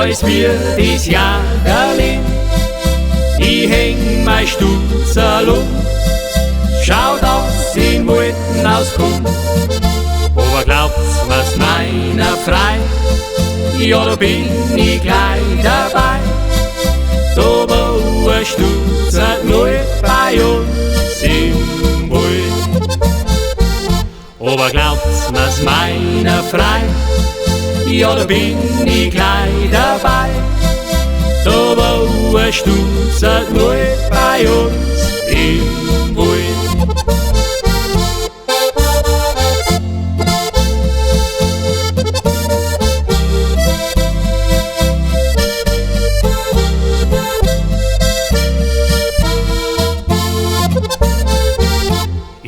ist mir dies Jagerlin, ich häng mein Stutzel um, schau, dass in Multen auskommt. Aber glaubt's mir's meiner frei, ja, da bin ich gleich dabei. Da wo ein Stutzel nur bei uns im Wald. Aber glaubt's mir's meiner frei, ja, da bin ich gleich dabei. Da wo ein Stutzel nur bei uns im Wald.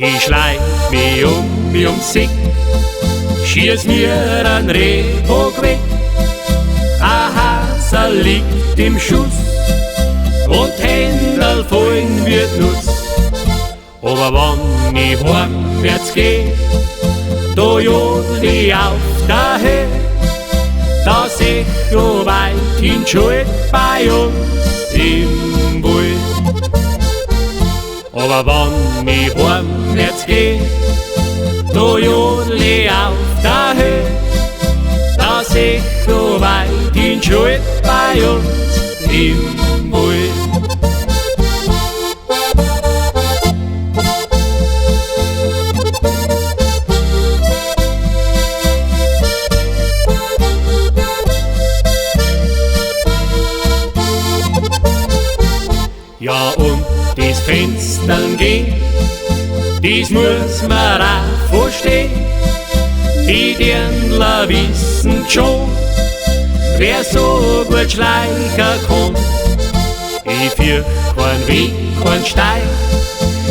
Ich schleif mich ums Sick, schieß mir ein Rehbock weg. Ein Hasel liegt im Schuss und Händel fallen wird Nuss. Aber wann ich heimwärts geh, da jodl ich auf der Höhe, das Echo weit hinschallt bei uns im Wald. Aber wann ich heimwärts geh, da jodl ich auf der Höhe, das Echo weit hinschallt bei uns im Wald. Ja, und das Fenstern gehen, dies muss man auch verstehen. Die Dirndler wissen schon, wer so gut schleichen kann. Ich fürcht kein Weg, kein Stein,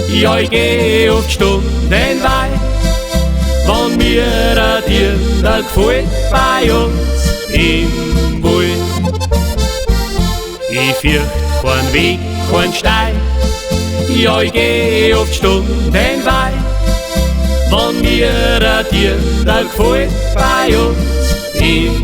ja, ich geh oft Stunden weit. Wann mir ein Dirndl gefällt bei uns im Wald. Ich fürcht kein Weg, kein Stein, ja, ich geh oft Stunden weit. Wann mir ein Dirndl gefällt bei uns im